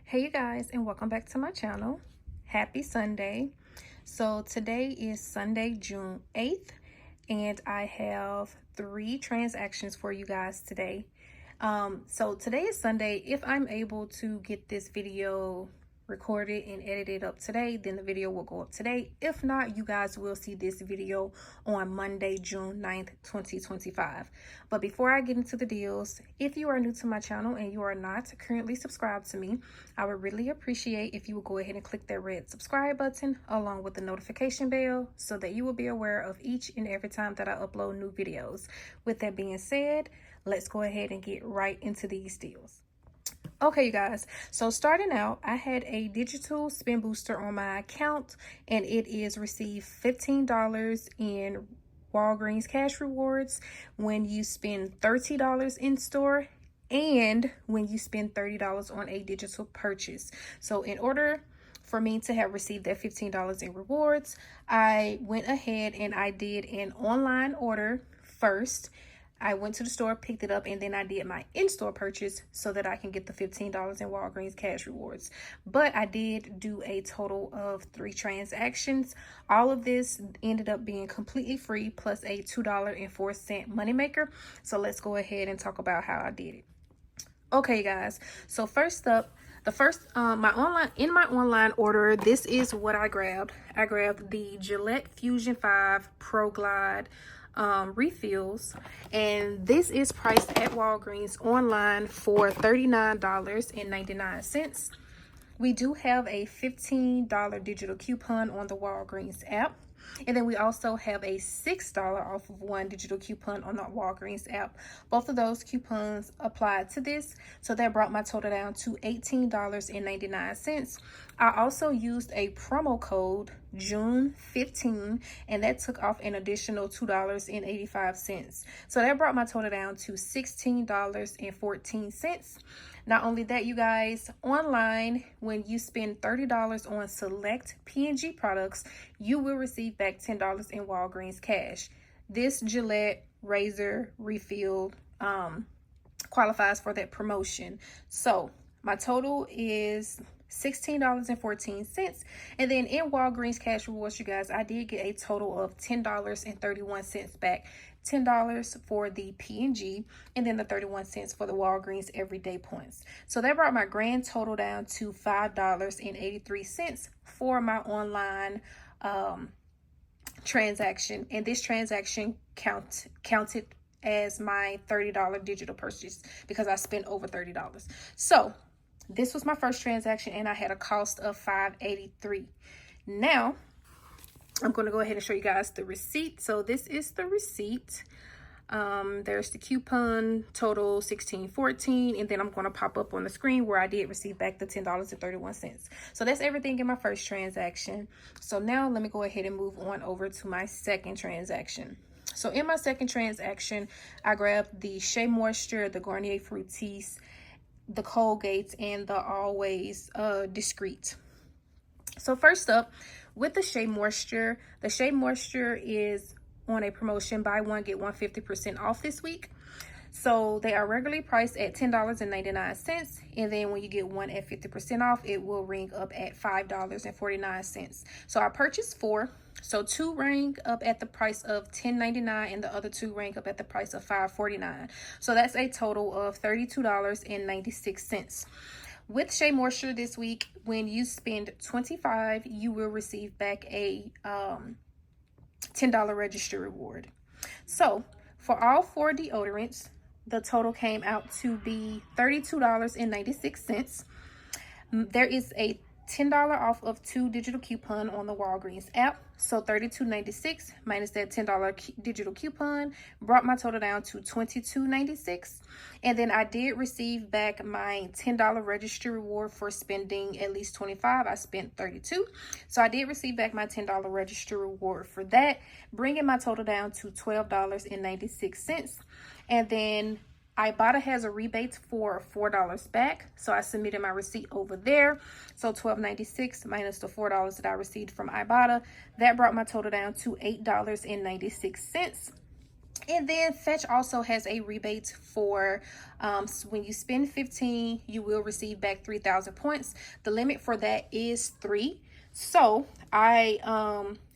Hey you guys, and welcome back to my channel. Happy Sunday. So today is Sunday, June 8th, and I have 3 transactions for you guys today. So today is Sunday. If I'm able to get this video recorded and edited up today, then the video will go up today. If not, you guys will see this video on Monday, June 9th, 2025. But before I get into the deals, if you are new to my channel and you are not currently subscribed to me, I would really appreciate if you would go ahead and click that red subscribe button along with the notification bell so that you will be aware of each and every time that I upload new videos. With that being said, let's go ahead and get right into these deals. Okay, you guys, so starting out, I had a digital spin booster on my account, and it is received $15 in Walgreens cash rewards when you spend $30 in store and when you spend $30 on a digital purchase. So in order for me to have received that $15 in rewards, I went ahead and I did an online order first. I went to the store, picked it up, and then I did my in-store purchase so that I can get the $15 in Walgreens cash rewards. But I did do a total of 3 transactions. All of this ended up being completely free plus a $2.04 moneymaker. So let's go ahead and talk about how I did it. Okay, guys. So first up, my online order, this is what I grabbed. I grabbed the Gillette Fusion 5 Pro Glide refills, and this is priced at Walgreens online for $39.99. We do have a $15 digital coupon on the Walgreens app. And then we also have a $6 off of 1 digital coupon on the Walgreens app. Both of those coupons applied to this, so that brought my total down to $18.99. I also used a promo code June15, and that took off an additional $2.85. So that brought my total down to $16.14. Not only that, you guys, online, when you spend $30 on select P&G products, you will receive back $10 in Walgreens cash. This Gillette razor refill qualifies for that promotion. So my total is $16.14. And then in Walgreens cash rewards, you guys, I did get a total of $10.31 back. $10 for the P&G, and then the 31 cents for the Walgreens everyday points. So that brought my grand total down to $5.83 for my online transaction. And this transaction counted as my $30 digital purchase because I spent over $30. So this was my first transaction, and I had a cost of $5.83. Now I'm going to go ahead and show you guys the receipt. So this is the receipt. There's the coupon total $16.14, and then I'm going to pop up on the screen where I did receive back the $10.31. So that's everything in my first transaction. So now let me go ahead and move on over to my second transaction. So in my second transaction, I grabbed the Shea Moisture, the Garnier Fructis, the Colgate, and the Always Discreet. So first up, with the Shea Moisture is on a promotion, buy one get one 50% off this week. So they are regularly priced at $10.99, and then when you get one at 50% off, it will ring up at $5.49. So I purchased 4. So 2 rang up at the price of $10.99, and the other 2 rang up at the price of $5.49. So that's a total of $32.96. With Shea Moisture this week, when you spend $25, you will receive back a $10 register reward. So for all 4 deodorants, the total came out to be $32.96. There is a $10 off of 2 digital coupon on the Walgreens app. So $32.96 minus that $10 digital coupon brought my total down to $22.96. And then I did receive back my $10 register reward for spending at least $25. I spent $32. So I did receive back my $10 register reward for that, bringing my total down to $12.96. And then IBOTTA has a rebate for $4 back, so I submitted my receipt over there. So $12.96 minus the $4 that I received from IBOTTA, that brought my total down to $8.96. And then Fetch also has a rebate for so when you spend 15, you will receive back 3,000 points. The limit for that is 3. So I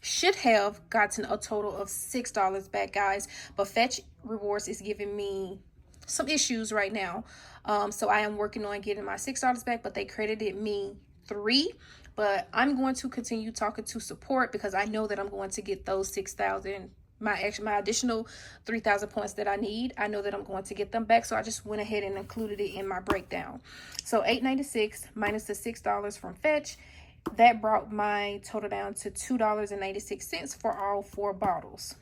should have gotten a total of $6 back, guys, but Fetch Rewards is giving me some issues right now. So I am working on getting my $6 back, but they credited me 3. But I'm going to continue talking to support because I know that I'm going to get those 6,000, my additional 3,000 points that I need. I know that I'm going to get them back, so I just went ahead and included it in my breakdown. So $8.96 minus the $6 from Fetch, that brought my total down to $2.86 for all 4 bottles.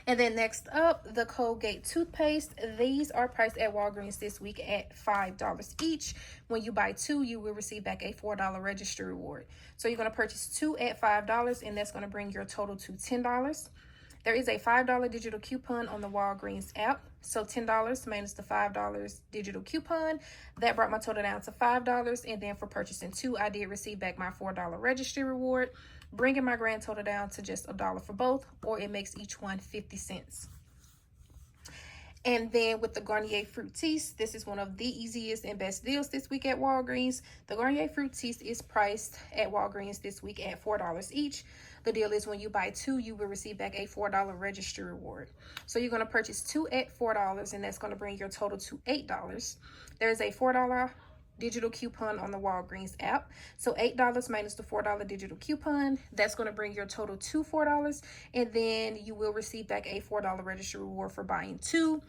And then next up, the Colgate toothpaste. These are priced at Walgreens this week at $5 each. When you buy 2, you will receive back a $4 registry reward. So you're going to purchase 2 at $5, and that's going to bring your total to $10. There is a $5 digital coupon on the Walgreens app. So $10 minus the $5 digital coupon. That brought my total down to $5. And then for purchasing 2, I did receive back my $4 registry reward, bringing my grand total down to just $1 for both, or it makes each one 50 cents. And then with the Garnier Fructis, this is one of the easiest and best deals this week at Walgreens. The Garnier Fructis is priced at Walgreens this week at $4 each. The deal is when you buy 2, you will receive back a $4 registry reward. So you're going to purchase 2 at $4, and that's going to bring your total to $8. There is a $4 digital coupon on the Walgreens app. So $8 minus the $4 digital coupon, that's going to bring your total to $4. And then you will receive back a $4 registry reward for buying 2.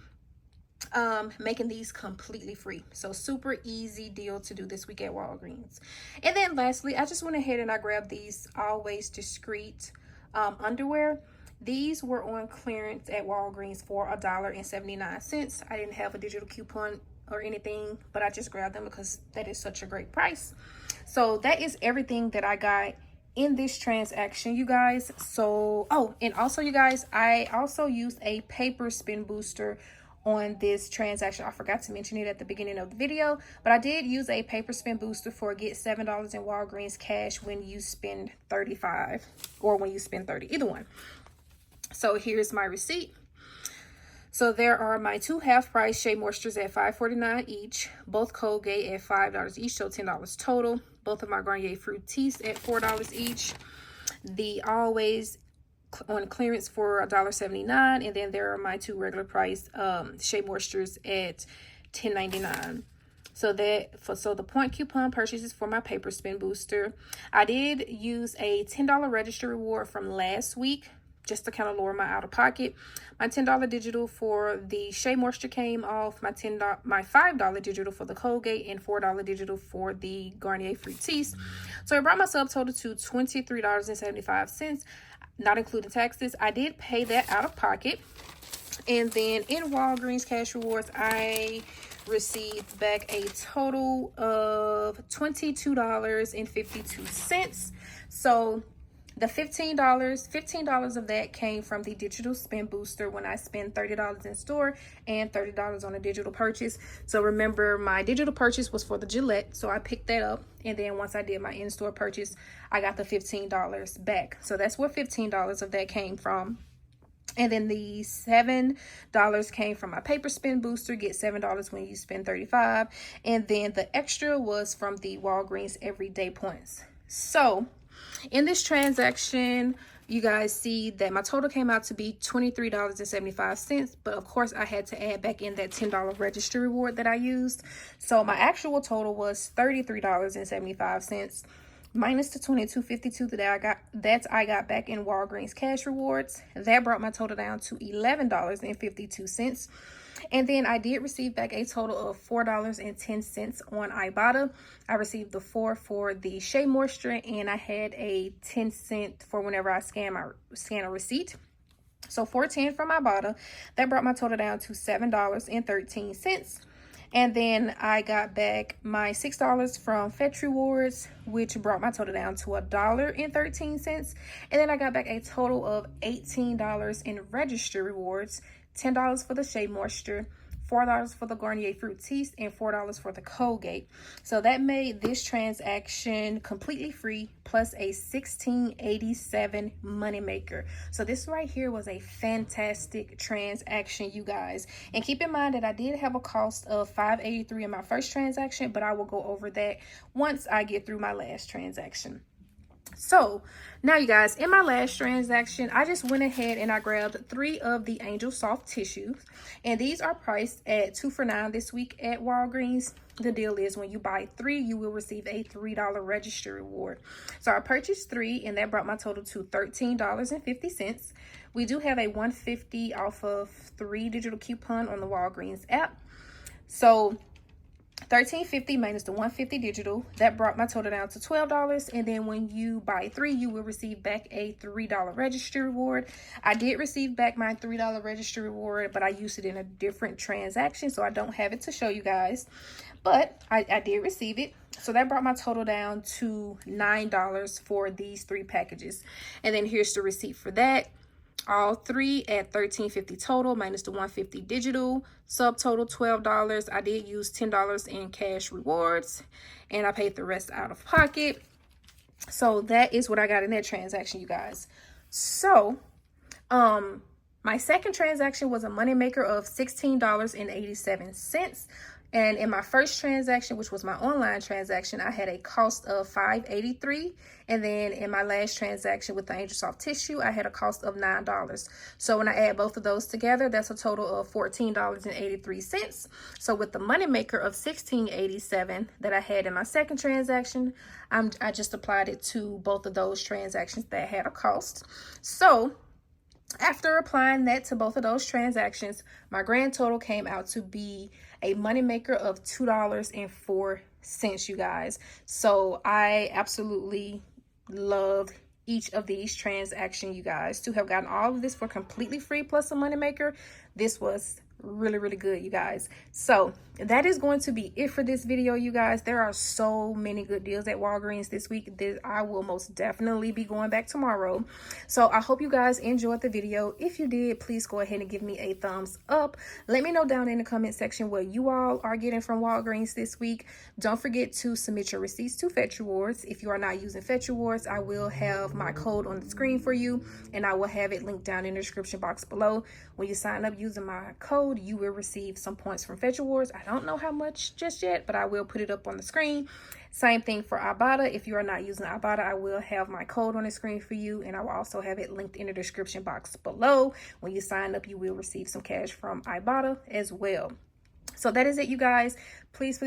Making these completely free. So super easy deal to do this week at Walgreens. And then lastly, I just went ahead and I grabbed these Always Discreet underwear. These were on clearance at Walgreens for $1.79. I didn't have a digital coupon or anything, but I just grabbed them because that is such a great price. So that is everything that I got in this transaction, you guys. So and also, you guys, I also used a paper spin booster on this transaction. I forgot to mention it at the beginning of the video, but I did use a paper spin booster for get $7 in Walgreens cash when you spend $35 or when you spend $30, either one. So here's my receipt. So there are my 2 half-price Shea Moistures at $5.49 each, both Colgate at $5 each, so $10 total. Both of my Garnier Fructis at $4 each. The Always on clearance for $1.79, and then there are my 2 regular price Shea Moistures at $10.99. So the point coupon purchases for my paper spin booster. I did use a $10 registry reward from last week just to kind of lower my out of pocket. My $10 digital for the Shea Moisture came off, my $5 digital for the Colgate, and $4 digital for the Garnier Fructis. So it brought my subtotal to $23.75, not including taxes. I did pay that out of pocket. And then in Walgreens Cash Rewards, I received back a total of $22.52. So the $15 of that came from the digital spin booster when I spend $30 in store and $30 on a digital purchase. So remember, my digital purchase was for the Gillette, so I picked that up. And then once I did my in-store purchase, I got the $15 back. So that's where $15 of that came from. And then the $7 came from my paper spin booster, get $7 when you spend $35. And then the extra was from the Walgreens everyday points. So in this transaction, you guys see that my total came out to be $23.75, but of course I had to add back in that $10 registry reward that I used. So my actual total was $33.75 minus the $22.52 that I got back in Walgreens Cash Rewards. That brought my total down to $11.52. And then I did receive back a total of $4.10 on IBOTTA. I received the 4 for the Shea Moisture, and I had a 10-cent for whenever I scan a receipt. So $4.10 from IBOTTA. That brought my total down to $7.13. And then I got back my $6 from Fetch Rewards, which brought my total down to $1.13. And then I got back a total of $18 in registry rewards. $10 for the Shea Moisture, $4 for the Garnier Fructis, and $4 for the Colgate. So that made this transaction completely free, plus a $16.87 moneymaker. So this right here was a fantastic transaction, you guys. And keep in mind that I did have a cost of $5.83 in my first transaction, but I will go over that once I get through my last transaction. So now, you guys, in my last transaction, I just went ahead and I grabbed 3 of the Angel Soft tissues, and these are priced at 2 for $9 this week at Walgreens. The deal is when you buy 3, you will receive a $3 registry reward. So I purchased 3, and that brought my total to $13.50. We do have a $150 off of 3 digital coupon on the Walgreens app. So $13.50 minus the $150 digital, that brought my total down to $12. And then when you buy 3, you will receive back a $3 registry reward. I did receive back my $3 registry reward, but I used it in a different transaction, so I don't have it to show you guys, but I did receive it. So that brought my total down to $9 for these 3 packages. And then here's the receipt for that. All 3 at $13.50 total minus the $150 digital. Subtotal $12. I did use $10 in cash rewards, and I paid the rest out of pocket. So that is what I got in that transaction, you guys. So my second transaction was a moneymaker of $16.87. And in my first transaction, which was my online transaction, I had a cost of $5.83. And then in my last transaction with the Angel Soft tissue, I had a cost of $9. So when I add both of those together, that's a total of $14.83. So with the moneymaker of $16.87 that I had in my second transaction, I just applied it to both of those transactions that had a cost. So after applying that to both of those transactions, my grand total came out to be a moneymaker of $2.04, you guys. So I absolutely loved each of these transactions, you guys. To have gotten all of this for completely free plus a moneymaker, this was really good, you guys. So that is going to be it for this video, you guys. There are so many good deals at Walgreens this week that I will most definitely be going back tomorrow. So I hope you guys enjoyed the video. If you did, please go ahead and give me a thumbs up. Let me know down in the comment section what you all are getting from Walgreens this week. Don't forget to submit your receipts to Fetch Rewards. If you are not using Fetch Rewards, I will have my code on the screen for you, and I will have it linked down in the description box below. When you sign up using my code, you will receive some points from Fetch Rewards. I don't know how much just yet, but I will put it up on the screen. Same thing for IBOTTA. If you are not using IBOTTA, I will have my code on the screen for you, and I will also have it linked in the description box below. When you sign up, you will receive some cash from IBOTTA as well. So that is it, you guys. Please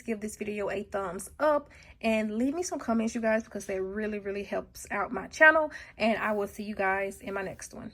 give this video a thumbs up and leave me some comments, you guys, because that really helps out my channel. And I will see you guys in my next one.